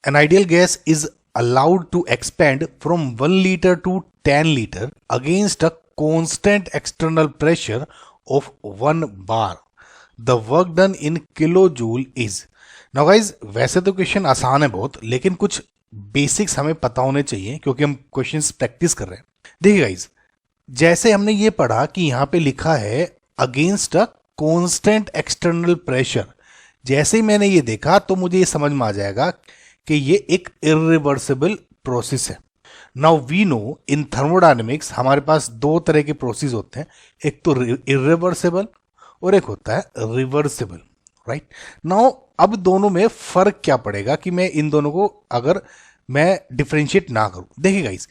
An ideal gas is allowed to expand from 1 liter to 10 liter against a constant external pressure of 1 bar. The work done in kilojoule is. Now guys, वैसे तो question आसान है बहुत, लेकिन कुछ basics हमें पता होने चाहिए क्योंकि हम क्वेश्चंस प्रैक्टिस कर रहे हैं। देखिए गाइज, जैसे हमने ये पढ़ा कि यहाँ पे लिखा है against a constant external pressure, जैसे ही मैंने ये देखा तो मुझे ये समझ में आ जाएगा कि ये एक इरिवर्सिबल प्रोसेस है। Now we know in thermodynamics हमारे पास दो तरह के प्रोसेस होते हैं, एक तो इरिवर्सिबल और एक होता है रिवर्सिबल, राइट। नाउ अब दोनों में फर्क क्या पड़ेगा कि मैं इन दोनों को अगर मैं डिफरेंशिएट ना करूं। देखिए गाइस,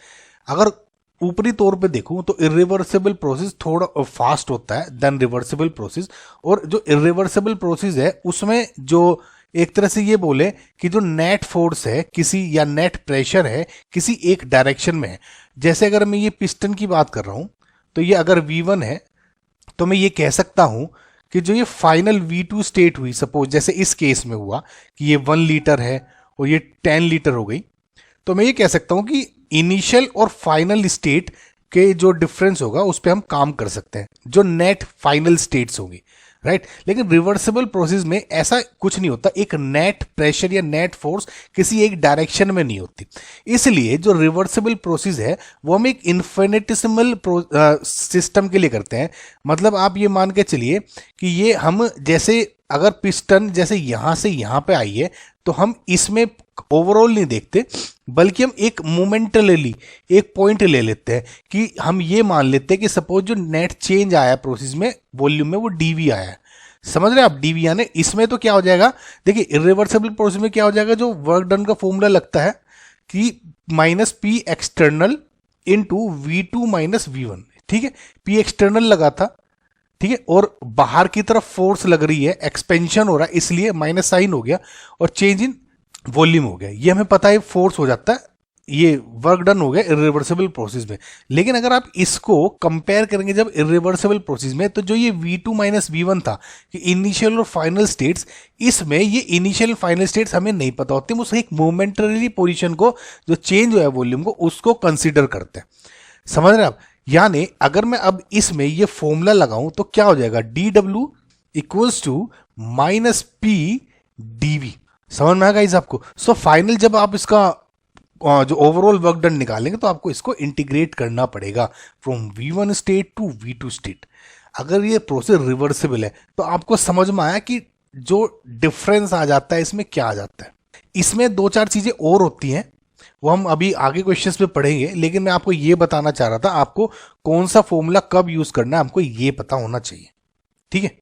अगर ऊपरी तौर पे देखूं तो इरिवर्सिबल प्रोसेस थोड़ा फास्ट होता है देन रिवर्सिबल प्रोसेस, और जो इरिवर्सिबल प्रोसेस है उसमें जो एक तरह से ये बोले कि जो नेट फोर्स है किसी या नेट प्रेशर है किसी एक डायरेक्शन में है। जैसे अगर मैं ये पिस्टन की बात कर रहा हूं तो ये अगर V1 है तो मैं ये कह सकता हूं कि जो ये फाइनल V2 स्टेट हुई, सपोज जैसे इस केस में हुआ कि ये 1 लीटर है और ये 10 लीटर हो गई, तो मैं ये कह सकता हूं कि इनिशियल और फाइनल स्टेट के जो डिफरेंस होगा उस पर हम काम कर सकते हैं, जो नेट फाइनल स्टेट्स होंगी, राइट। लेकिन रिवर्सिबल प्रोसेस में ऐसा कुछ नहीं होता, एक नेट प्रेशर या नेट फोर्स किसी एक डायरेक्शन में नहीं होती। इसलिए जो रिवर्सिबल प्रोसेस है वो हम एक इन्फिनिटेसिमल सिस्टम के लिए करते हैं। मतलब आप ये मान के चलिए कि ये हम जैसे अगर पिस्टन जैसे यहां से यहां पे आई है तो हम इसमें ओवरऑल नहीं देखते, बल्कि हम एक मोमेंटली एक पॉइंट ले लेते हैं कि हम ये मान लेते हैं कि सपोज जो नेट चेंज आया प्रोसेस में वॉल्यूम में वो डीवी आया है। समझ रहे हैं आप, डीवी आने इसमें तो क्या हो जाएगा, देखिए इरिवर्सिबल प्रोसेस में क्या हो जाएगा, जो वर्क डन का फॉर्मूला लगता है कि minus P external into V2 minus V1, ठीक है। पी एक्सटर्नल लगा था, ठीक है, और बाहर की तरफ फोर्स लग रही है, एक्सपेंशन हो रहा है इसलिए माइनस साइन हो गया, और चेंज इन वॉल्यूम हो गया, ये हमें पता है फोर्स हो जाता है, ये वर्क डन हो गया इरिवर्सिबल प्रोसेस में। लेकिन अगर आप इसको कंपेयर करेंगे जब इरिवर्सिबल प्रोसेस में, तो जो ये V2 माइनस V1 था कि इनिशियल और फाइनल स्टेट्स, इसमें ये इनिशियल फाइनल स्टेट्स हमें नहीं पता होते, हम उस एक मोमेंटरी पोजीशन को जो चेंज हुआ है वॉल्यूम को उसको कंसिडर करते हैं। समझ रहे हैं आप, यानी अगर मैं अब इसमें ये फॉर्मूला लगाऊं तो क्या हो जाएगा, DW equals to minus P DV. समझ में आएगा इस आपको। सो फाइनल जब आप इसका जो ओवरऑल वर्क डन निकालेंगे तो आपको इसको इंटीग्रेट करना पड़ेगा from V1 state to V2 state. अगर ये प्रोसेस रिवर्सिबल है तो आपको समझ में आया कि जो डिफरेंस आ जाता है इसमें क्या आ जाता है। इसमें दो चार चीजें और होती हैं, वो हम अभी आगे क्वेश्चंस में पढ़ेंगे, लेकिन मैं आपको ये बताना चाह रहा था आपको कौन सा फॉर्मूला कब यूज करना है आपको ये पता होना चाहिए, ठीक है।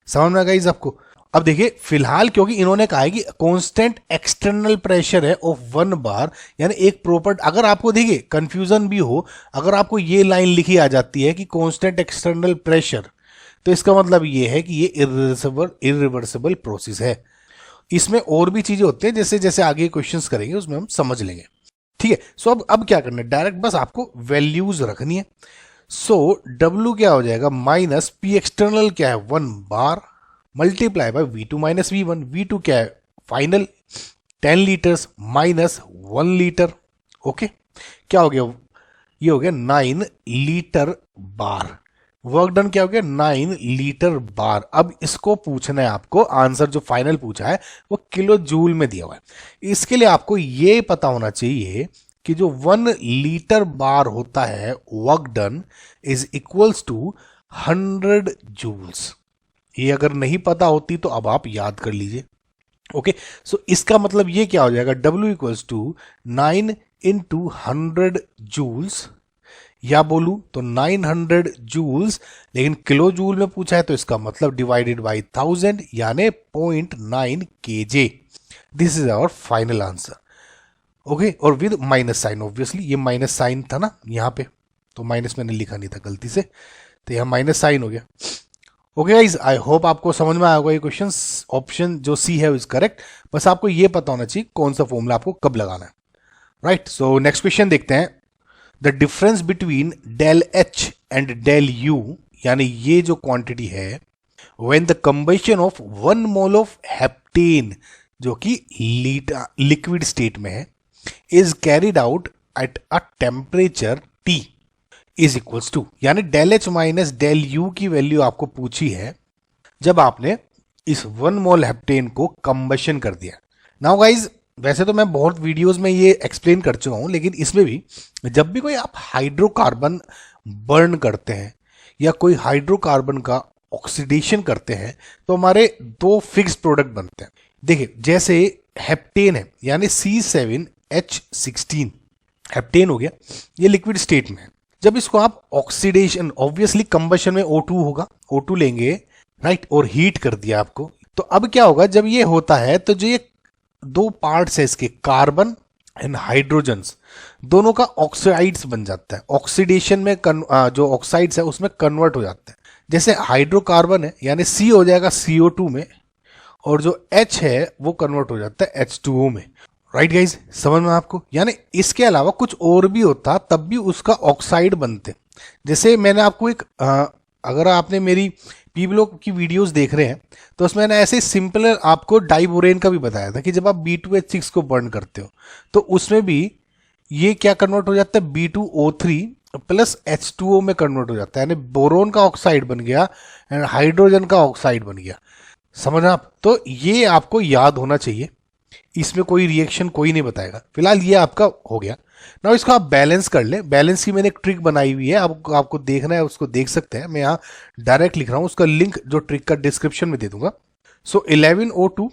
समझ में आ गई आपको। अब देखिए फिलहाल क्योंकि इन्होंने कहा है कि कांस्टेंट एक्सटर्नल प्रेशर है ऑफ 1 बार, यानी एक प्रॉपर, अगर आपको देखिए कंफ्यूजन भी हो, अगर आपको ये लाइन लिखी आ जाती है कि कांस्टेंट एक्सटर्नल प्रेशर, तो इसका मतलब ये है कि ये इरिवर्सिबल प्रोसेस है। इसमें और भी चीजें होती हैं, जैसे जैसे आगे क्वेश्चंस करेंगे उसमें हम समझ लेंगे, ठीक है। सो अब क्या करना है, डायरेक्ट बस आपको वैल्यूज रखनी है। सो W क्या हो जाएगा, माइनस पी एक्सटर्नल क्या है 1 बार multiply by V2 minus V1। V2 क्या है final 10 litres minus 1 litre, okay. क्या हो गया, ये हो गया 9 लीटर बार। वर्क डन क्या हो गया 9 लीटर बार। अब इसको पूछना है आपको, आंसर जो फाइनल पूछा है वो किलो जूल में दिया हुआ है। इसके लिए आपको ये पता होना चाहिए कि जो 1 लीटर बार होता है work done is equals to 100 joules. ये अगर नहीं पता होती तो अब आप याद कर लीजिए, ओके। सो इसका मतलब ये क्या हो जाएगा, W equals to 9 into 100 joules, या बोलूं तो 900 जूल्स, लेकिन किलो जूल में पूछा है तो इसका मतलब डिवाइडेड बाई 1000 यानी 0.9 kJ। This is our final answer, okay. और विद माइनस साइन, ऑब्वियसली ये माइनस साइन था ना यहाँ पे, तो माइनस मैंने लिखा नहीं था गलती से, तो यहाँ माइनस साइन हो गया। ओके गाइज, आई होप आपको समझ में आया होगा ये क्वेश्चन। ऑप्शन जो सी है इज करेक्ट, बस आपको ये पता होना चाहिए कौन सा फॉर्मूला आपको कब लगाना है, राइट। सो नेक्स्ट क्वेश्चन देखते हैं। The difference between del H and del U, यानी ये जो क्वांटिटी है, when the combustion of 1 mole of heptane जो कि लिक्विड स्टेट में है, is carried out at a temperature T is equals to, यानी del H minus del U की वैल्यू आपको पूछी है जब आपने इस 1 मोल हेप्टेन को कंबशन कर दिया। नाउ गाइज, वैसे तो मैं बहुत वीडियोस में ये एक्सप्लेन कर चुका हूं, लेकिन इसमें भी जब भी कोई आप हाइड्रोकार्बन बर्न करते हैं या कोई हाइड्रोकार्बन का ऑक्सीडेशन करते हैं तो हमारे दो फिक्स प्रोडक्ट बनते हैं। देखिए, जैसे हेप्टेन है यानी C7H16 हेप्टेन हो गया, ये लिक्विड स्टेट में है। जब इसको आप ऑक्सीडेशन, ऑब्वियसली कंबशन में O2 होगा, O2 लेंगे राइट, और हीट कर दिया आपको, तो अब क्या होगा जब ये होता है तो जो ये दो पार्ट्स है इसके, कार्बन एंड हाइड्रोजन्स, दोनों का ऑक्साइड्स बन जाता है। ऑक्सीडेशन में जो ऑक्साइड्स है उसमें कन्वर्ट हो जाता है। जैसे हाइड्रोकार्बन है यानी C हो जाएगा CO2 में, और जो H है वो कन्वर्ट हो जाता है H2O में। राइट गाइज, समझ में आपको? यानी इसके अलावा कुछ और भी होता तब भी उसका ऑक्साइड बनते। जैसे मैंने आपको एक अगर आपने मेरी पीबलोक की वीडियोस देख रहे हैं तो उसमें मैंने ऐसे सिंपल आपको डाइबोरेन का भी बताया था कि जब आप B2H6 को बर्न करते हो तो उसमें भी ये क्या कन्वर्ट हो जाता है, B2O3 प्लस H2O में कन्वर्ट हो जाता है, यानी बोरोन का ऑक्साइड बन गया एंड हाइड्रोजन का ऑक्साइड बन गया। समझ आप? तो ये आपको याद होना चाहिए, इसमें कोई रिएक्शन कोई नहीं बताएगा। फिलहाल ये आपका हो गया। ना इसको आप बैलेंस कर ले। बैलेंस की मैंने एक ट्रिक बनाई हुई है, आपको देखना है उसको देख सकते हैं। मैं यहाँ डायरेक्ट लिख रहा हूँ, उसका लिंक जो ट्रिक का डिस्क्रिप्शन में दे दूंगा। सो 11O2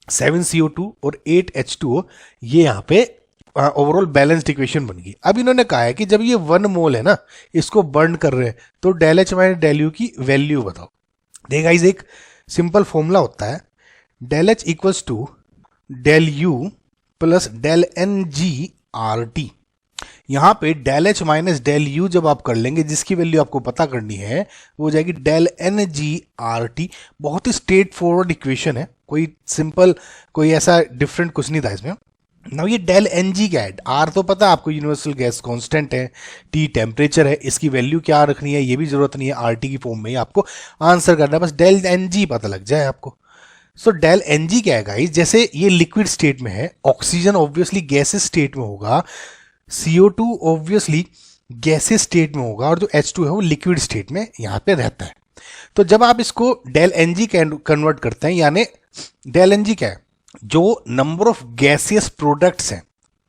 7CO2 और 8H2O, ये यहाँ पे ओवरऑल बैलेंस्ड इक्वेशन बन गई। अब इन्होंने कहा है कि जब ये 1 मोल है ना, इसको बर्न कर रहे हैं तो del H minus del U की वैल्यू बताओ। देखा, इस एक सिंपल फॉर्मूला होता है, del H equals to del U plus del N G R T. यहां पे del H minus del U जब आप कर लेंगे, जिसकी वैल्यू आपको पता करनी है, वो हो जाएगी del N G R T. बहुत ही स्ट्रेट फॉरवर्ड इक्वेशन है, कोई सिंपल कोई ऐसा डिफरेंट कुछ नहीं था इसमें। नाउ ये डेल एन जी क्या है? आर तो पता है आपको, यूनिवर्सल गैस कांस्टेंट है, टी टेम्परेचर है, इसकी वैल्यू क्या रखनी है ये भी जरूरत नहीं है, आर टी की फॉर्म में ही आपको आंसर करना है, बस डेल एन जी पता लग जाए आपको। सो डेल एन जी क्या है गाइस? जैसे ये लिक्विड स्टेट में है, ऑक्सीजन ऑब्वियसली गैसेस स्टेट में होगा, CO2 ऑब्वियसली गैसेस स्टेट में होगा, और जो H2 है वो लिक्विड स्टेट में यहां पे रहता है। तो जब आप इसको डेल एन जी कन्वर्ट करते हैं, यानी डेल एन जी क्या है? जो नंबर ऑफ गैसियस प्रोडक्ट्स हैं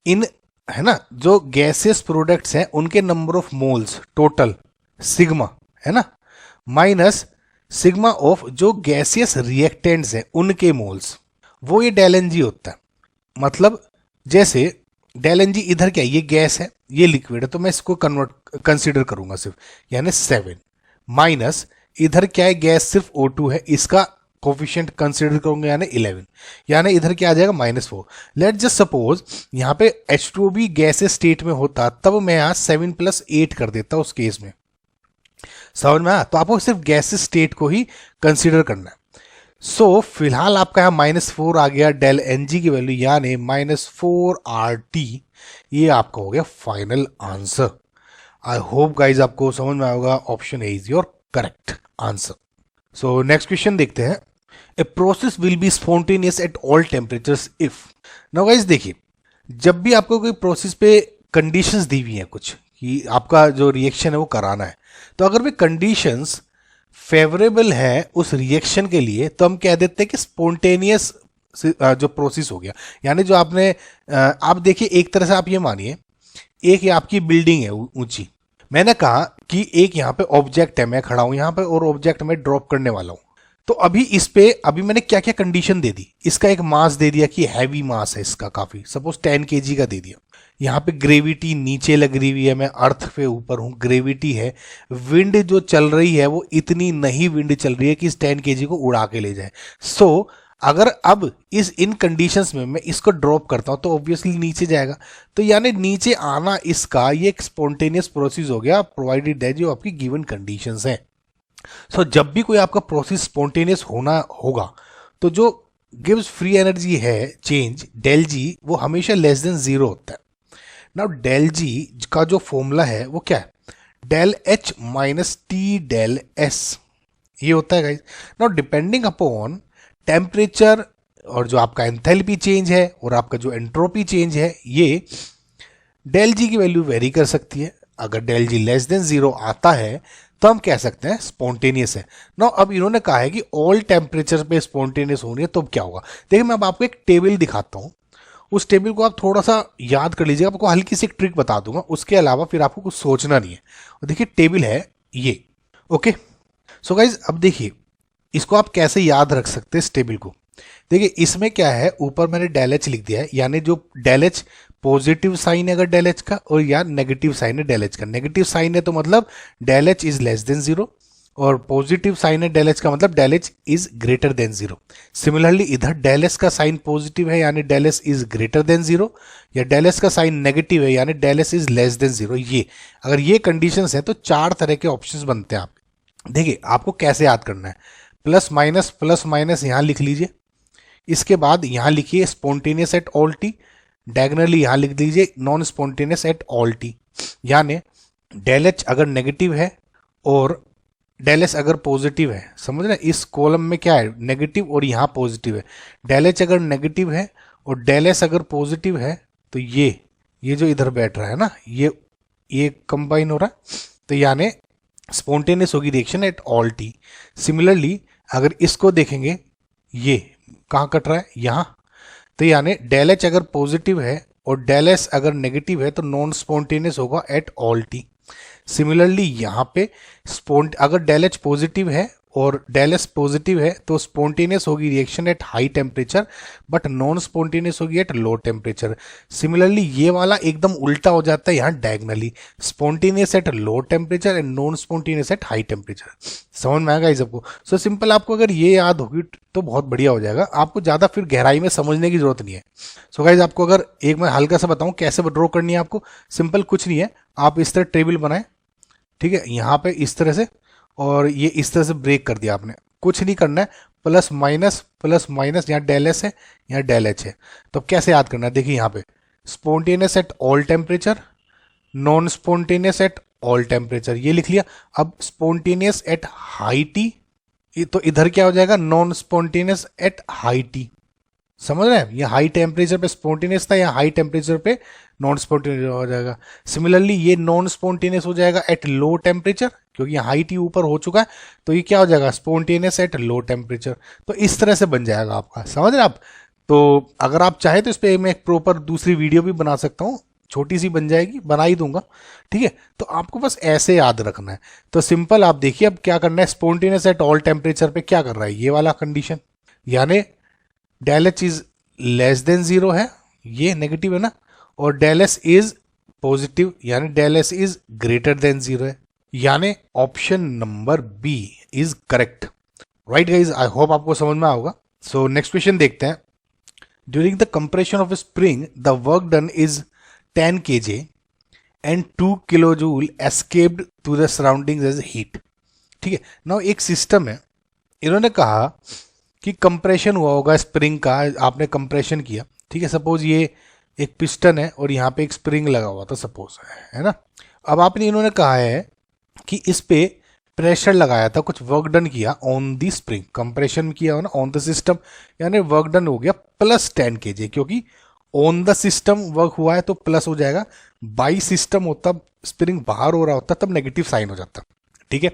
इन, है ना, जो गैसियस प्रोडक्ट्स हैं उनके number of moles total, sigma, है ना, माइनस सिग्मा ऑफ जो गैसियस रिएक्टेंट्स हैं उनके मोल्स, वो ये डेल एन जी होता है। मतलब जैसे डेल एन जी इधर क्या है, ये गैस है, ये लिक्विड है, तो मैं इसको कंसीडर करूंगा सिर्फ, यानी 7, माइनस इधर क्या है, गैस सिर्फ O2 है, इसका कोफिशिएंट कंसीडर करूंगा यानी 11, यानी इधर क्या आ जाएगा -4। लेट जस्ट सपोज यहाँ पे H2O भी गैसेस स्टेट में होता, तब मैं यहाँ 7 + 8 कर देता उस केस में। समझ में आया? तो आपको सिर्फ गैसेस स्टेट को ही कंसीडर करना है। सो फिलहाल आपका यहाँ -4 आ गया डेल एन जी की वैल्यू, यानी -4RT। ये आपका हो गया फाइनल आंसर। आई होप गाइज आपको समझ में आएगा। Option A is your correct answer. So next question देखते हैं। A process will be spontaneous at all temperatures if. Now guys देखिए, जब भी आपको कोई प्रोसेस पे कंडीशंस दी हुई हैं कुछ कि आपका जो रिएक्शन है वो कराना है, तो अगर वे कंडीशंस फेवरेबल है उस रिएक्शन के लिए, तो हम कह देते हैं कि स्पॉन्टेनियस जो प्रोसेस हो गया। यानी जो आपने आप देखिए, एक तरह से आप ये मानिए, एक ये आपकी बिल्डिंग है ऊंची, मैंने कहा कि एक यहाँ पे ऑब्जेक्ट है, मैं खड़ा हूं यहाँ पे और ऑब्जेक्ट में ड्रॉप करने वाला हूं। तो अभी इस पे मैंने क्या क्या कंडीशन दे दी। इसका एक मास दे दिया कि हैवी मास है इसका काफी, सपोज 10 kg का दे दिया। यहाँ पे ग्रेविटी नीचे लग रही हुई है, मैं अर्थ पे ऊपर हूँ, ग्रेविटी है। विंड जो चल रही है वो इतनी नहीं विंड चल रही है कि इस 10 kg को उड़ा के ले जाए। सो अगर अब इन कंडीशंस में मैं इसको ड्रॉप करता हूं तो ऑब्वियसली नीचे जाएगा। तो यानी नीचे आना इसका ये एक स्पॉन्टेनियस प्रोसेस हो गया, प्रोवाइडेड है जो आपकी गिवन कंडीशंस है। सो जब भी कोई आपका प्रोसेस स्पॉन्टेनियस होना होगा तो जो गिव्स फ्री एनर्जी है चेंज डेल जी, वो हमेशा लेस देन 0 होता है। नाउ डेल जी का जो फॉर्मूला है वो क्या है? Del H minus T del S, ये होता है guys. Now depending upon temperature और जो आपका एंथैल्पी चेंज है और आपका जो एंट्रोपी चेंज है, ये डेल जी की वैल्यू वेरी कर सकती है। अगर डेल जी लेस देन 0 आता है तो हम कह सकते हैं स्पॉन्टेनियस है। ना अब इन्होंने कहा है कि ऑल टेम्परेचर पे स्पॉन्टेनियस होनी है, तो अब क्या होगा? देखिए मैं अब आपको एक टेबल दिखाता हूं, उस टेबल को आप थोड़ा सा याद कर लीजिएगा, आपको हल्की सी एक ट्रिक बता दूंगा, उसके अलावा फिर आपको कुछ सोचना नहीं है। और देखिए टेबल है ये, ओके। सो गाइज अब देखिए इसको आप कैसे याद रख सकते हैं इस टेबल को। देखिए इसमें क्या है, ऊपर मैंने डेल एच लिख दिया है, यानी जो डेल एच पॉजिटिव साइन है अगर डेल एच का, और या नेगेटिव साइन है डेल एच का। नेगेटिव साइन है तो मतलब del H is less than 0, और पॉजिटिव साइन है डेल एच का मतलब del H is greater than 0। Similarly इधर डेल एच का साइन पॉजिटिव है यानी del H is greater than 0, या डेल एच का साइन नेगेटिव है यानी del H is less than 0। ये अगर ये कंडीशंस है तो 4 तरह के ऑप्शंस बनते हैं। आप देखिए आपको कैसे याद करना है, प्लस माइनस यहां लिख लीजिए, इसके बाद यहां लिखिए spontaneous at all T, diagonally यहां लिख दीजिए non spontaneous at all T. यानी डेल एच अगर नेगेटिव है और डेल एच अगर पॉजिटिव है, समझ रहे, इस कॉलम में क्या है नेगेटिव और यहाँ पॉजिटिव है। डेल एच अगर नेगेटिव है और डेल एस अगर पॉजिटिव है तो ये जो इधर बैठ रहा है ना, ये कंबाइन हो रहा है, तो यानी स्पॉन्टेनियस होगी reaction at all T. Similarly अगर इसको देखेंगे, ये कहाँ कट रहा है यहाँ, तो यानी डेल एच अगर पॉजिटिव है और डेल एस अगर नेगेटिव है तो नॉन स्पॉन्टेनियस होगा एट ऑल टी। सिमिलरली यहाँ पे अगर डेल एच पॉजिटिव है और डेल एस पॉजिटिव है तो स्पॉन्टेनियस होगी reaction at high temperature, but non spontaneous होगी एट लो टेम्परेचर। सिमिलरली ये वाला एकदम उल्टा हो जाता है यहाँ diagonally, spontaneous at low temperature and non spontaneous at high temperature. समझ में आएगा इस सबको? सो सिंपल, आपको अगर ये याद होगी तो बहुत बढ़िया हो जाएगा, आपको ज़्यादा फिर गहराई में समझने की जरूरत नहीं है। सो गाइज आपको अगर एक मैं हल्का सा बताऊं कैसे ड्रॉ करनी है आपको, सिंपल कुछ नहीं है, आप इस तरह टेबल बनाएं, ठीक है, यहाँ पे इस तरह से, और ये इस तरह से ब्रेक कर दिया आपने, कुछ नहीं करना है, प्लस माइनस यहाँ डेल एस है यहाँ डेल एच है। तो कैसे याद करना है, देखिए यहाँ पे spontaneous at all temperature, non spontaneous at all temperature, ये लिख लिया। अब स्पॉन्टेनियस एट हाई टी, तो इधर क्या हो जाएगा, non spontaneous at high tea. समझ रहे हैं, ये हाई टेम्परेचर पे स्पॉन्टेनियस था, या हाई टेम्परेचर पे नॉन स्पॉन्टेनियस हो जाएगा। सिमिलरली ये नॉन स्पॉन्टेनियस हो जाएगा एट लो टेम्परेचर, क्योंकि हाई टी ऊपर हो चुका है, तो ये क्या हो जाएगा स्पॉन्टेनियस एट लो टेम्परेचर। तो इस तरह से बन जाएगा आपका, समझ रहे आप? तो अगर आप चाहे तो इस पर मैं एक प्रॉपर दूसरी वीडियो भी बना सकता हूँ, छोटी सी बन जाएगी, बना ही दूंगा, ठीक है। तो आपको बस ऐसे याद रखना है। तो सिंपल आप देखिए अब क्या करना है, स्पॉन्टेनियस एट ऑल टेम्परेचर पे क्या कर रहा है, ये वाला कंडीशन, यानी del H is less than 0 है, ये नेगेटिव है ना, और डेल एस इज पॉजिटिव यानी del S is greater than 0 है, यानी option number B is correct. Right guys, I hope आपको समझ में आएगा। सो नेक्स्ट क्वेश्चन देखते हैं। During the compression of spring the work done is 10 kg and 2 kilojoule escaped to the surroundings as heat. ठीक है, नाउ एक system है, इन्होंने कहा कि कंप्रेशन हुआ होगा स्प्रिंग का, आपने कंप्रेशन किया, ठीक है, सपोज ये एक पिस्टन है और यहाँ पे एक स्प्रिंग लगा हुआ था सपोज, है ना। अब आपने, इन्होंने कहा है कि इस पे प्रेशर लगाया था, कुछ वर्क डन किया ऑन दी स्प्रिंग, कंप्रेशन किया हो ना ऑन द सिस्टम, यानी वर्क डन हो गया प्लस 10 kg, क्योंकि ऑन द सिस्टम वर्क हुआ है तो प्लस हो जाएगा, बाई सिस्टम होता, स्प्रिंग बाहर हो रहा होता तब नेगेटिव साइन हो जाता, ठीक है।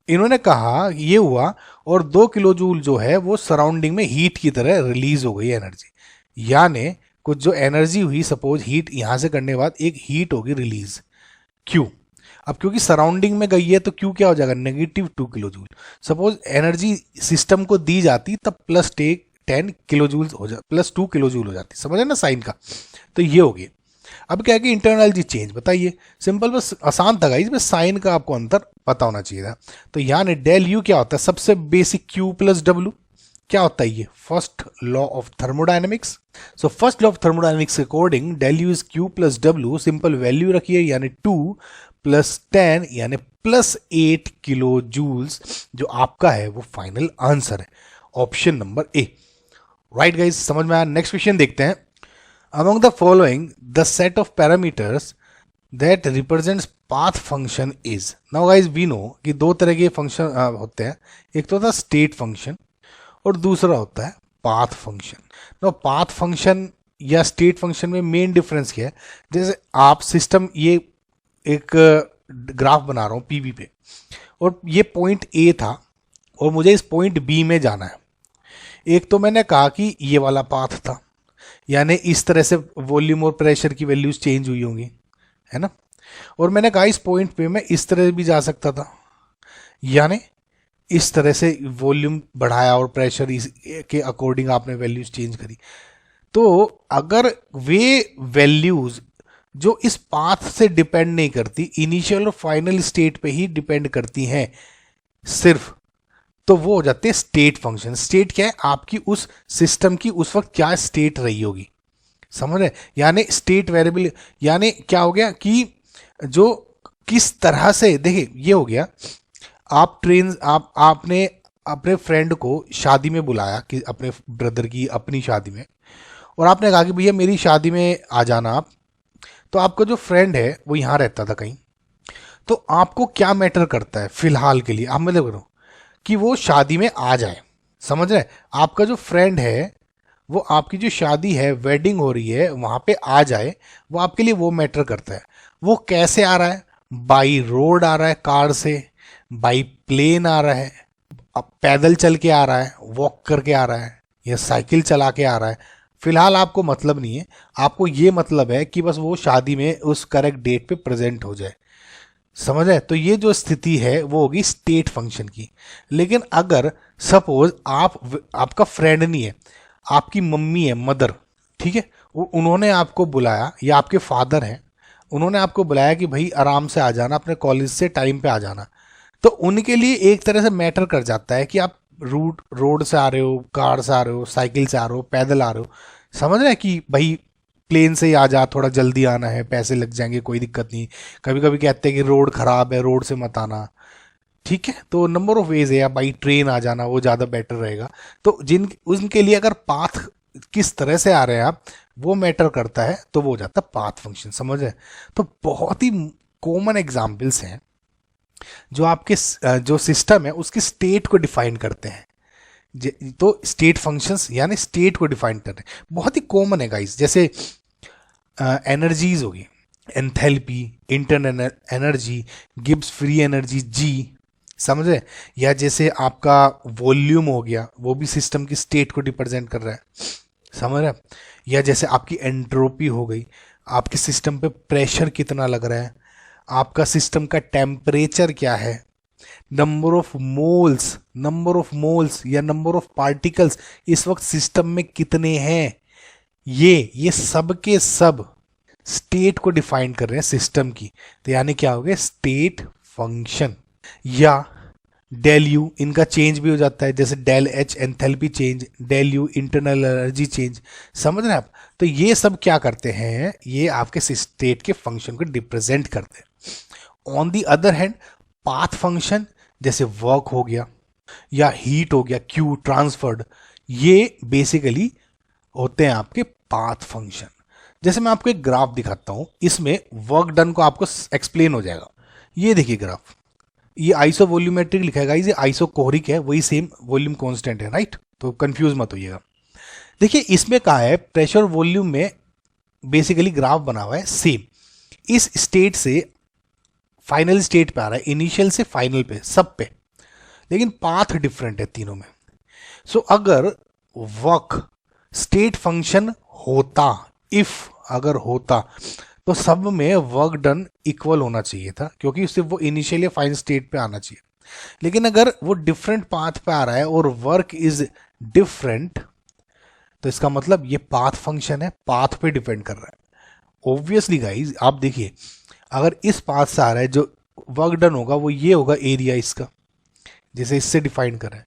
इन्होंने कहा ये हुआ और 2 किलो जूल जो है वो सराउंडिंग में हीट की तरह रिलीज हो गई एनर्जी, यानी कुछ जो एनर्जी हुई, सपोज हीट यहां से करने के बाद एक हीट होगी रिलीज, क्यू। अब क्योंकि सराउंडिंग में गई है तो क्यू क्या हो जाएगा, negative 2 kilo joule. Suppose energy system को दी जाती तब प्लस 10 किलो जूल हो जाती, प्लस 2 किलो जूल हो जाती, समझे ना साइन का। तो ये हो गया। अब क्या है कि इंटरनल एनर्जी चेंज बताइए, सिंपल, बस आसान था गाइस, बस साइन का आपको अंतर पता होना चाहिए था। तो यहाँ डेल यू क्या होता है, सबसे बेसिक क्यू प्लस डब्ल्यू, क्या होता है ये, first law of thermodynamics. So first law of thermodynamics according del U is Q plus W, simple value रखिए, यानी 2 प्लस 10 यानी प्लस 8 किलो जूल्स, जो आपका है वो फाइनल आंसर है, option number A. Right guys, समझ में आया। नेक्स्ट क्वेश्चन देखते हैं। Among the following, the set of parameters that represents path function is. Now guys, we know कि दो तरह के फंक्शन होते हैं, एक तो होता है स्टेट फंक्शन और दूसरा होता है path function. No path function या स्टेट फंक्शन में मेन डिफरेंस क्या है, जैसे आप सिस्टम, ये एक ग्राफ बना रहा हूँ पीवी पे, और ये पॉइंट ए था और मुझे इस पॉइंट बी में जाना है। एक तो मैंने कहा कि ये वाला पाथ था, यानी इस तरह से वॉल्यूम और प्रेशर की वैल्यूज चेंज हुई होंगी, है ना। और मैंने कहा इस पॉइंट पे मैं इस तरह भी जा सकता था, यानी इस तरह से वॉल्यूम बढ़ाया और प्रेशर इस के अकॉर्डिंग आपने वैल्यूज चेंज करी। तो अगर वे वैल्यूज जो इस पाथ से डिपेंड नहीं करती, इनिशियल और फाइनल स्टेट पे ही डिपेंड करती हैं सिर्फ, तो वो हो जाते हैं स्टेट फंक्शन। स्टेट क्या है, आपकी उस सिस्टम की उस वक्त क्या स्टेट रही होगी, समझ रहे। यानी स्टेट वेरिएबल, यानी क्या हो गया कि जो किस तरह से, देखिए ये हो गया, आप ट्रेन, आपने अपने फ्रेंड को शादी में बुलाया, कि अपने ब्रदर की अपनी शादी में, और आपने कहा कि भैया मेरी शादी में आ जाना आप। तो आपका जो फ्रेंड है वो यहाँ रहता था कहीं, तो आपको क्या मैटर करता है फिलहाल के लिए, आप मतलब करो कि वो शादी में आ जाए, समझ रहे। आपका जो फ्रेंड है वो आपकी जो शादी है, वेडिंग हो रही है, वहाँ पे आ जाए, वो आपके लिए वो मैटर करता है। वो कैसे आ रहा है, बाई रोड आ रहा है कार से, बाई प्लेन आ रहा है, अब पैदल चल के आ रहा है, वॉक करके आ रहा है, या साइकिल चला के आ रहा है, फिलहाल आपको मतलब नहीं है। आपको ये मतलब है कि बस वो शादी में उस करेक्ट डेट पे प्रेजेंट हो जाए, समझ है। तो ये जो स्थिति है वो होगी स्टेट फंक्शन की। लेकिन अगर सपोज आपका फ्रेंड नहीं है, आपकी मम्मी है, मदर, ठीक है, उन्होंने आपको बुलाया, या आपके फादर हैं, उन्होंने आपको बुलाया कि भाई आराम से आ जाना, अपने कॉलेज से टाइम पे आ जाना, तो उनके लिए एक तरह से मैटर कर जाता है कि आप रोड से आ रहे हो, कार से आ रहे हो, साइकिल से आ रहे हो, पैदल आ रहे हो, समझ रहे हैं कि भाई प्लेन से ही आ जा, थोड़ा जल्दी आना है, पैसे लग जाएंगे, कोई दिक्कत नहीं। कभी कभी कहते हैं कि रोड खराब है, रोड से मत आना, ठीक है। तो नंबर ऑफ वेज है, या बाई ट्रेन आ जाना वो ज़्यादा बेटर रहेगा। तो जिन उनके लिए अगर पाथ किस तरह से आ रहे हैं आप, वो मैटर करता है, तो वो हो जाता है पाथ फंक्शन, समझ है। तो बहुत ही कॉमन एग्जाम्पल्स हैं जो आपके जो सिस्टम है उसकी स्टेट को डिफाइन करते हैं। तो स्टेट फंक्शंस यानी स्टेट को डिफाइन कर रहे हैं, बहुत ही कॉमन है गाइस। जैसे एनर्जीज होगी, enthalpy, internal energy, Gibbs free energy G, समझ रहे। या जैसे आपका वॉल्यूम हो गया, वो भी सिस्टम की स्टेट को रिप्रेजेंट कर रहा है, समझ रहे। या जैसे आपकी एंट्रोपी हो गई, आपके सिस्टम पे प्रेशर कितना लग रहा है, आपका सिस्टम का टेम्परेचर क्या है, नंबर ऑफ मोल्स या नंबर ऑफ पार्टिकल्स इस वक्त सिस्टम में कितने हैं, ये सब के सब स्टेट को डिफाइन कर रहे हैं सिस्टम की। तो यानी क्या हो गया, स्टेट फंक्शन। या डेल यू, इनका चेंज भी हो जाता है, जैसे del H enthalpy change, del U internal energy change, समझ रहे हैं आप। तो ये सब क्या करते हैं, ये आपके स्टेट के फंक्शन को रिप्रेजेंट करते हैं। On the other hand path function, जैसे वर्क हो गया या हीट हो गया, क्यू ट्रांसफर्ड, ये बेसिकली होते हैं आपके पाथ फंक्शन। जैसे मैं आपको एक ग्राफ दिखाता हूं, इसमें वर्क डन को आपको एक्सप्लेन हो जाएगा। ये देखिए ग्राफ, ये आइसो वॉल्यूमेट्रिक लिखा है, ये आइसो कोहरिक है, वही सेम वॉल्यूम कांस्टेंट है, राइट। तो कंफ्यूज मत होइएगा। देखिए इसमें कहा है प्रेशर वॉल्यूम में बेसिकली ग्राफ बना हुआ है सेम, इस स्टेट से फाइनल स्टेट पे आ रहा है, इनिशियल से फाइनल पे, सब पे, लेकिन पाथ डिफरेंट है तीनों में। सो अगर वर्क स्टेट फंक्शन होता, इफ अगर होता, तो सब में वर्क डन इक्वल होना चाहिए था, क्योंकि उससे वो इनिशियली फाइनल स्टेट पे आना चाहिए। लेकिन अगर वो डिफरेंट पाथ पे आ रहा है और वर्क इज डिफरेंट, तो इसका मतलब ये पाथ फंक्शन है, पाथ पे डिपेंड कर रहा है। ऑब्वियसली गाइज आप देखिए, अगर इस पाथ से आ रहा है, जो वर्क डन होगा वो ये होगा एरिया इसका, जैसे इससे डिफाइन कर रहा है।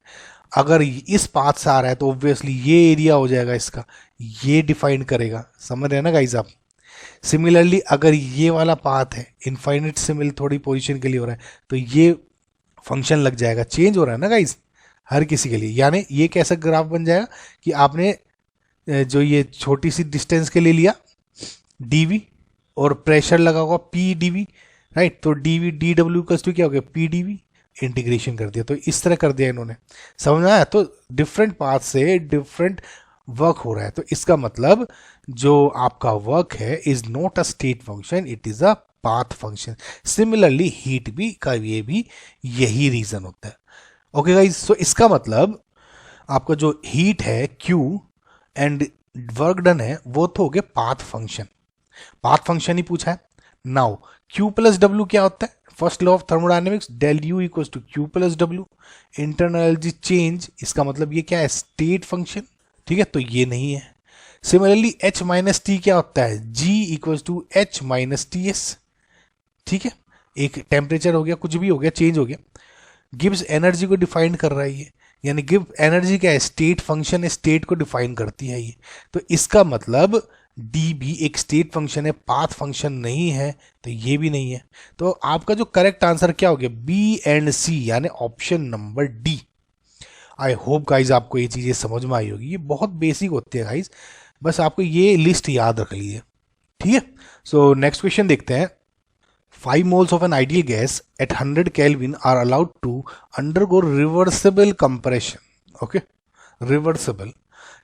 अगर इस पाथ से आ रहा है तो ऑब्वियसली ये एरिया हो जाएगा इसका, ये डिफाइन करेगा, समझ रहे हैं ना गाइज आप। सिमिलरली अगर ये वाला पाथ है, इनफाइनाइट से मिल थोड़ी पोजीशन के लिए हो रहा है, तो ये फंक्शन लग जाएगा, चेंज हो रहा है ना गाइज हर किसी के लिए। यानी ये कैसा ग्राफ बन जाएगा कि आपने जो ये छोटी सी डिस्टेंस के लिए लिया डीवी, और प्रेशर लगा होगा पी डीवी, राइट। तो डीवी डी डब्ल्यू क्या हो गया, पी डीवी इंटीग्रेशन कर दिया, तो इस तरह कर दिया इन्होंने, समझ में आया। तो डिफरेंट पाथ से डिफरेंट वर्क हो रहा है, तो इसका मतलब जो आपका वर्क है is not a state function, it is a path function. Similarly heat भी का ये भी यही रीजन होता है। ओके गाइस, सो इसका मतलब आपका जो हीट है Q एंड वर्क डन है वो तो हो गया पाथ फंक्शन, पाथ फंक्शन ही पूछा है। नाउ Q प्लस डब्ल्यू क्या होता है, first law of thermodynamics, del U equals to Q plus W, internal energy change, इसका मतलब ये क्या है, स्टेट फंक्शन, ठीक है, तो ये नहीं है। सिमिलरली H माइनस टी क्या होता है, G equals to H minus T S, ठीक है, एक टेम्परेचर हो गया, कुछ भी हो गया, चेंज हो गया। गिब्स एनर्जी को डिफाइन कर रहा है ये, यानी गिव एनर्जी क्या है, स्टेट फंक्शन है, स्टेट को डिफाइन करती है ये, तो इसका मतलब डी भी एक स्टेट फंक्शन है, पाथ फंक्शन नहीं है, तो ये भी नहीं है। तो आपका जो करेक्ट आंसर क्या हो गया, बी एंड सी, यानी ऑप्शन नंबर डी। आई होप गाइज आपको ये चीजें समझ में आई होगी, ये बहुत बेसिक होती है गाइज, बस आपको ये लिस्ट याद रख लीजिए, ठीक है। सो नेक्स्ट क्वेश्चन देखते हैं। 5 moles of an ideal gas at 100 Kelvin are allowed to undergo reversible compression, okay, reversible,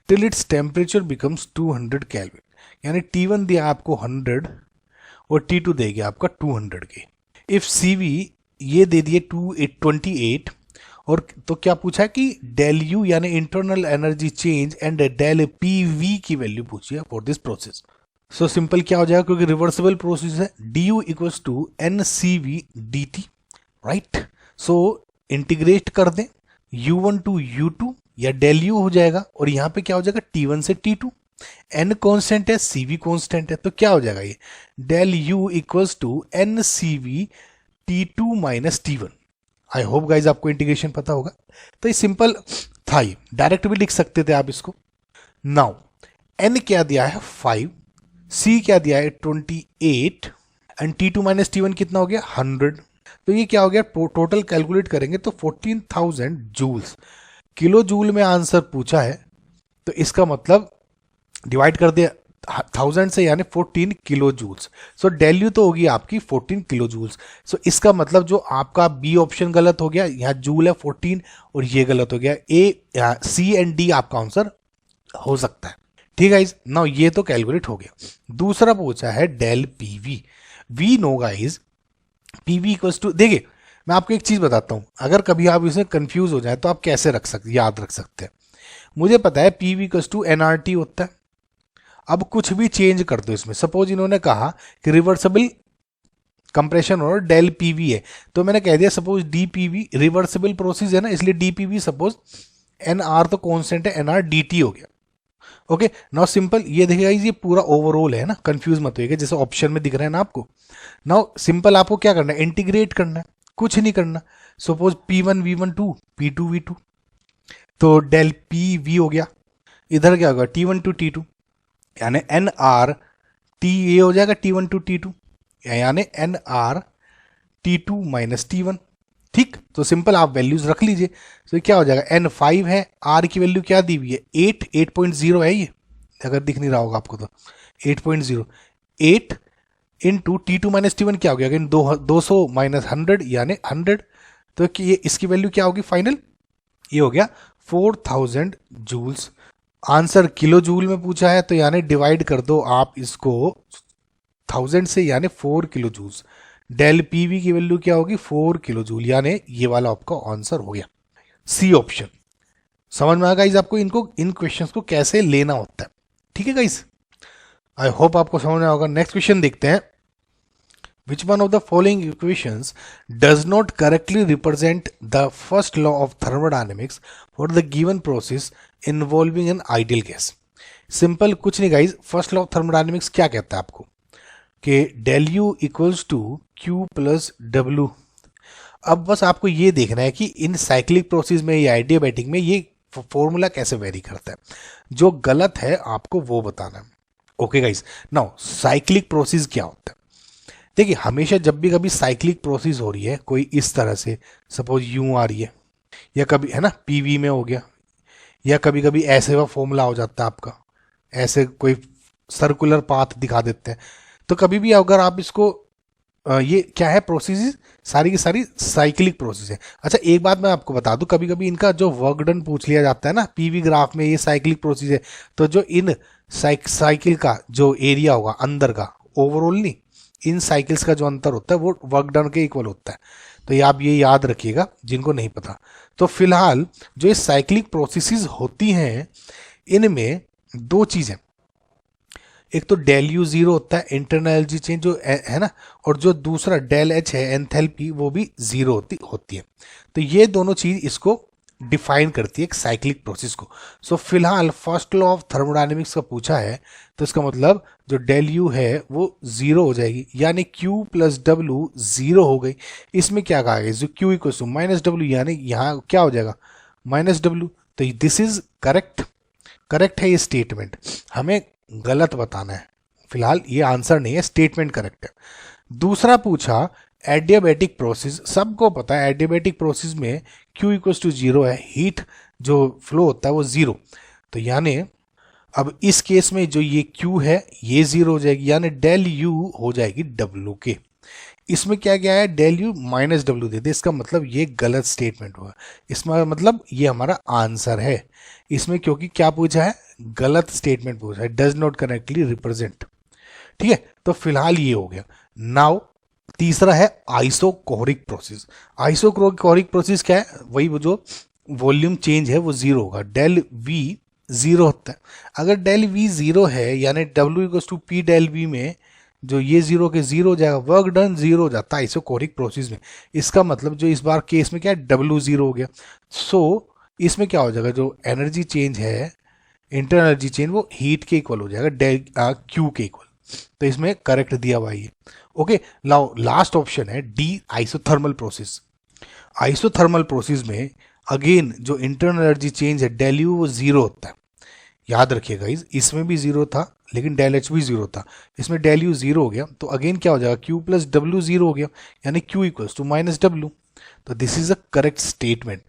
till its temperature becomes 200 Kelvin। यानी T1 दिया आपको 100 और T2 देगा आपका 200 के। इफ CV ये दे दिए 28 और तो क्या पूछा है कि डेल यू यानी internal energy change and del PV की वैल्यू पूछी है for this process. So simple क्या हो जाएगा, क्योंकि रिवर्सिबल प्रोसेस है, D U equals to N C V D T, right. So integrate कर दें u1 टू u2 या डेल यू हो जाएगा, और यहाँ पे क्या हो जाएगा t1 से t2, n कॉन्स्टेंट है, cv कॉन्स्टेंट है, तो क्या हो जाएगा ये del u equals to N C V t2 minus t1। I hope guys आपको इंटीग्रेशन पता होगा, तो ये सिंपल था, ये डायरेक्ट भी लिख सकते थे आप इसको। नाउ n क्या दिया है 5, C क्या दिया है 28 एंड T2 माइनस T1 कितना हो गया 100, तो ये क्या हो गया, टोटल कैलकुलेट करेंगे तो 14,000 जूल्स, किलो जूल में आंसर पूछा है, तो इसका मतलब डिवाइड कर दिया 1000 से, यानी 14 kilo joules. So del U तो होगी आपकी 14 किलो जूल्स। सो इसका मतलब जो आपका बी ऑप्शन गलत हो गया, यहाँ जूल है 14 और ये गलत हो गया, ए सी एंड डी आपका आंसर हो सकता है, ठीक है। नाउ ये तो कैलकुलेट हो गया। दूसरा पूछा है del PV, we know guys PV equals to, देखिए मैं आपको एक चीज बताता हूं, अगर कभी आप इसमें कंफ्यूज हो जाए तो आप कैसे रख सकते, याद रख सकते हैं। मुझे पता है पीवी इक्वल्स टू एनआरटी होता है, अब कुछ भी चेंज कर दो इसमें, सपोज इन्होंने कहा कि रिवर्सिबल कंप्रेशन और डेल पीवी है, तो मैंने कह दिया suppose D PV reversible process है ना, इसलिए D PV suppose N R तो कॉन्स्टेंट है, एन आर डी टी हो गया। ओके, नाउ सिंपल ये देखिएगा, ये पूरा ओवरऑल है ना, कंफ्यूज मत होइएगा, जैसे ऑप्शन में दिख रहा है ना आपको। नाउ सिंपल आपको क्या करना है, इंटीग्रेट करना है, कुछ नहीं करना। Suppose P1 V1 2 P2 V2, तो डेल पी वी हो गया, इधर क्या होगा T1 टू T2, यानी एन आर टी, ये हो जाएगा T1 टू T2, यानी N R T2 minus T1, ठीक। तो सिंपल आप वैल्यूज रख लीजिए, तो क्या हो जाएगा N5 है, R की वैल्यू क्या दी हुई है 8.0 है, ये अगर दिख नहीं रहा होगा आपको तो 8.0, 8 इंटू T2 माइनस T1 क्या हो गया, 200 माइनस 100 यानी 100, तो ये इसकी वैल्यू क्या होगी फाइनल, ये हो गया 4000 जूल्स। आंसर किलो जूल में पूछा है, तो यानी डिवाइड कर दो आप इसको 1000 से, यानी 4 किलो जूल्स। डेल पीवी की वैल्यू क्या होगी 4 किलो जूल, यानी ये वाला आपका आंसर हो गया सी ऑप्शन। समझ में आ गाइस आपको इनको, इन क्वेश्चंस को कैसे लेना होता है, ठीक है गाइस। आई होप आपको समझ में होगा। नेक्स्ट क्वेश्चन देखते हैं। Which one of the following equations does not correctly represent the first law of thermodynamics for the given process involving an ideal gas? Simple कुछ नहीं guys, first law of thermodynamics क्या कहता है आपको कि del U equals to Q plus W. अब बस आपको ये देखना है कि इन साइक्लिक प्रोसेस में या आइडियाबैटिक में ये फॉर्मूला कैसे वेरी करता है, जो गलत है आपको वो बताना है। Okay guys, now cyclic process क्या होता है, देखिए हमेशा जब भी कभी साइक्लिक प्रोसेस हो रही है कोई इस तरह से, सपोज यूं आ रही है, या कभी है ना पीवी में हो गया, या कभी कभी ऐसे वह फॉर्मूला हो जाता है आपका, ऐसे कोई सर्कुलर पाथ दिखा देते हैं, तो कभी भी अगर आप इसको ये क्या है प्रोसेस, सारी की सारी साइक्लिक प्रोसेस है। अच्छा एक बात मैं आपको बता दूं, कभी कभी इनका जो वर्क डन पूछ लिया जाता है ना पीवी ग्राफ में, ये साइक्लिक प्रोसेस है, तो जो इन साइकिल का जो एरिया होगा अंदर का, ओवरऑल नहीं, इन साइकिल्स का जो अंतर होता है वो वर्क डन के इक्वल होता है। तो ये आप ये याद रखिएगा जिनको नहीं पता। तो फिलहाल जो ये साइक्लिक प्रोसेसेस होती हैं इनमें दो चीजें, एक तो डेल यू जीरो होता है इंटरनल एनर्जी चेंज जो है ना, और जो दूसरा डेल एच है एंथैल्पी वो भी जीरो होती है। तो ये दोनों चीज इसको डिफाइन करती है एक साइक्लिक प्रोसेस को। सो फिलहाल फर्स्ट लॉ ऑफ थर्मोडायनेमिक्स का पूछा है, तो इसका मतलब जो डेल यू है वो जीरो हो जाएगी, यानी क्यू प्लस डब्ल्यू जीरो हो गई। इसमें क्या कहा गया, जो Q equal to minus W, यानी यहाँ क्या हो जाएगा माइनस डब्ल्यू। तो दिस इज करेक्ट, करेक्ट है ये स्टेटमेंट, हमें गलत बताना है। फिलहाल ये आंसर नहीं है, स्टेटमेंट करेक्ट है। दूसरा पूछा एडियाबैटिक प्रोसेस, सबको पता है एडियाबैटिक प्रोसेस में Q इक्वल्स टू जीरो है, हीट जो फ्लो होता है वो जीरो। तो यानी अब इस केस में जो ये Q है ये जीरो हो जाएगी, यानी डेल U हो जाएगी W के। इसमें क्या क्या है, डेल यू माइनस डब्ल्यू दे दे, इसका मतलब ये गलत स्टेटमेंट हुआ। इसमें मतलब ये हमारा आंसर है इसमें, क्योंकि क्या पूछा है, गलत स्टेटमेंट पूछा है, डज नॉट करेक्टली रिप्रेजेंट। ठीक है, तो फिलहाल ये हो गया। नाउ तीसरा है आइसोकोरिक प्रोसेस। आइसोकोरिक प्रोसेस क्या है, वही वो जो वॉल्यूम चेंज है वो जीरो होगा, डेल वी जीरो होता है। अगर डेल वी जीरो है यानी W equals to P del V में जो ये जीरो के जीरो हो जाएगा, वर्क डन जीरो हो जाता है आइसोकोरिक प्रोसेस में। इसका मतलब जो इस बार केस में क्या है, डब्ल्यू जीरो हो गया। सो इसमें क्या हो जाएगा, जो एनर्जी चेंज है इंटरनल एनर्जी चेंज वो हीट के इक्वल हो जाएगा, डेल क्यू के इक्वल। तो इसमें करेक्ट दिया हुआ है। ओके, नाउ लास्ट ऑप्शन है D isothermal process. Isothermal process में अगेन जो इंटरनल एनर्जी चेंज है डेल यू वो जीरो होता है, याद रखिएगा इसमें भी जीरो था लेकिन डेल एच भी जीरो था, इसमें डेल यू जीरो हो गया। तो अगेन क्या हो जाएगा, क्यू प्लस डब्ल्यू जीरो हो गया, यानी Q equals to minus W. तो this is a correct statement.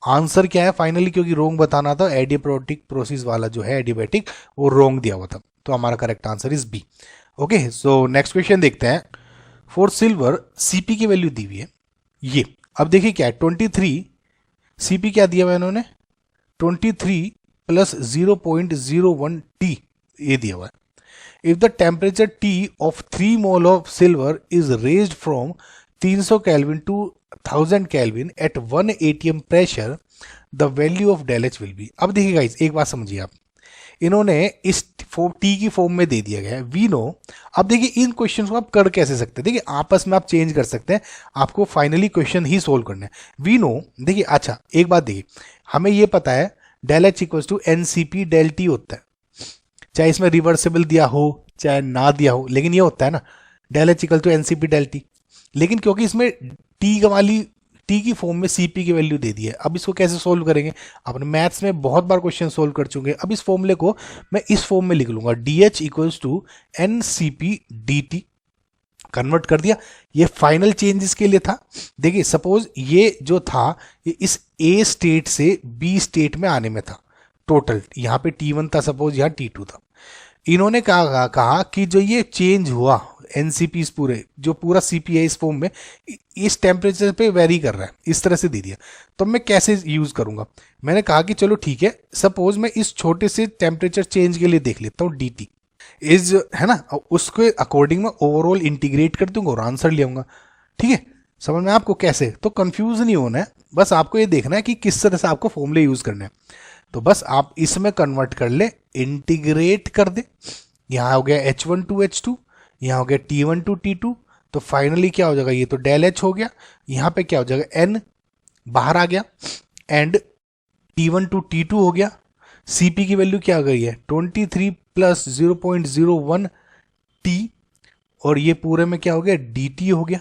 Answer क्या है फाइनली, क्योंकि रोंग बताना था, एडियाबैटिक प्रोसेस वाला जो है एडियाबैटिक वो रोंग दिया हुआ था, तो हमारा correct answer is B. Okay, so next question देखते हैं। फॉर सिल्वर सीपी की वैल्यू दी हुई है ये, अब देखिए क्या है 23, सीपी क्या दिया हुआ है इन्होंने 23 प्लस 0.01 टी ये दिया हुआ है। If the temperature T of 3 mole of silver is raised from 300 kelvin to 1000 kelvin at 1 atm pressure, the value of del H will be. अब देखिए गाइस एक बात समझिए आप, इन्होंने इस टी की फॉर्म में दे दिया गया है वी नो। अब देखिए इन क्वेश्चन को आप कर कैसे सकते हैं, देखिए आपस में आप चेंज कर सकते हैं, आपको फाइनली क्वेश्चन ही सोल्व करना है। वी नो देखिए, अच्छा एक बात देखिए, हमें ये पता है del H equals to NCP del T होता है, चाहे इसमें रिवर्सिबल दिया हो चाहे ना दिया हो, लेकिन ये होता है ना del H equal to NCP del T. लेकिन क्योंकि इसमें टी वाली टी की फॉर्म में सीपी की वैल्यू दे दी है, अब इसको कैसे सोल्व करेंगे, अपने मैथ्स में बहुत बार क्वेश्चन सोल्व कर चुके हैं। अब इस फॉर्मूले को मैं इस फॉर्म में लिख लूंगा, D H equals to N C P D T, convert कर दिया। ये फाइनल चेंजेस के लिए था। देखिए सपोज ये जो था ये इस ए स्टेट से बी स्टेट में आने में था, टोटल यहाँ पे T1 था, सपोज यहाँ T2 था। इन्होंने कहा कि जो ये चेंज हुआ एनसीपी पूरे जो पूरा सीपी है इस फॉर्म में इस टेम्परेचर पे वेरी कर रहा है, इस तरह से दे दिया। तो मैं कैसे यूज करूंगा, मैंने कहा कि चलो ठीक है, सपोज मैं इस छोटे से टेम्परेचर चेंज के लिए देख लेता हूँ dt इज है ना, उसके अकॉर्डिंग मैं ओवरऑल इंटीग्रेट कर दूंगा और आंसर ले आऊंगा। ठीक है, समझ में आपको कैसे, तो कंफ्यूज नहीं होना है, बस आपको ये देखना है कि किस तरह से आपको फॉर्मूले यूज करने हैं। तो बस आप इसमें कन्वर्ट कर ले, इंटीग्रेट कर दे, यहाँ हो गया H1 टू H2, यहाँ हो गया T1 टू T2, तो फाइनली क्या हो जाएगा, ये तो डेल एच हो गया, यहाँ पे क्या हो जाएगा n बाहर आ गया एंड T1 टू T2 हो गया। Cp की वैल्यू क्या आ गई है 23 प्लस 0.01 T, और ये पूरे में क्या हो गया dt हो गया।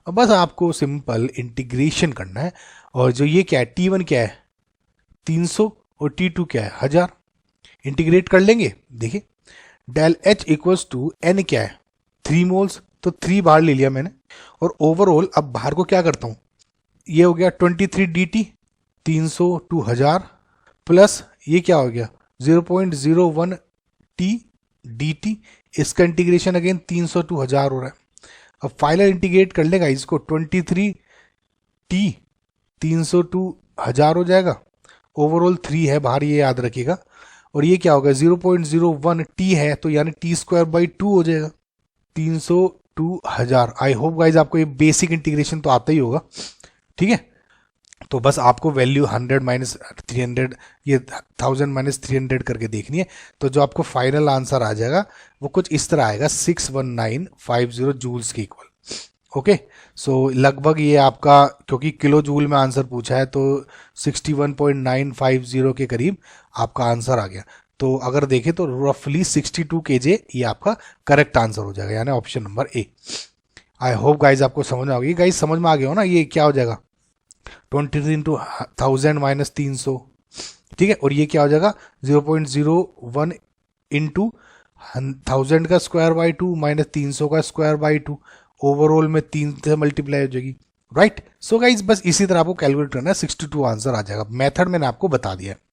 अब बस आपको सिंपल इंटीग्रेशन करना है, और जो ये क्या है T1 क्या है 300 और T2 क्या है 1000, इंटीग्रेट कर लेंगे। देखिए del H equals to N क्या है 3 मोल्स, तो 3 बाहर ले लिया मैंने, और ओवरऑल अब बाहर को क्या करता हूं, ये हो गया 23 dt 300 टू 1000 प्लस ये क्या हो गया 0.01 t dt, इसका इंटीग्रेशन अगेन 300 टू 1000 हो रहा है। अब फाइनल इंटीग्रेट कर लेगा इसको 23 टी 302 1000 हो जाएगा। ओवरऑल 3 है बाहर, ये याद रखिएगा। और ये क्या होगा 0.01 टी है तो यानी टी स्क्वायर बाई 2 हो जाएगा 302,000। आई होप गाइज आपको ये बेसिक इंटीग्रेशन तो आता ही होगा, ठीक है। तो बस आपको वैल्यू 100 माइनस 300 ये 1000 माइनस 300 करके देखनी है। तो जो आपको फाइनल आंसर आ जाएगा वो कुछ इस तरह आएगा 61950 जूल्स के इक्वल। ओके, सो लगभग ये आपका, क्योंकि किलो जूल में आंसर पूछा है तो 61.950 के करीब आपका आंसर आ गया। तो अगर देखें तो रफली 62 kg ये आपका करेक्ट आंसर हो जाएगा, यानी option number A. I hope guys आपको समझ में आ गई। गाइज समझ में आ गया हो ना, ये क्या हो जाएगा 23 इंटू 1000 माइनस 300, ठीक है। और ये क्या हो जाएगा 0.01 इंटू 1000 का स्क्वायर बाई 2 माइनस 300 का स्क्वायर बाई 2, ओवरऑल में 3 से मल्टीप्लाई हो जाएगी, राइट। सो गाइज बस इसी तरह आपको कैलकुलेट करना है, 62 आंसर आ जाएगा। मेथड मैंने आपको बता दिया है।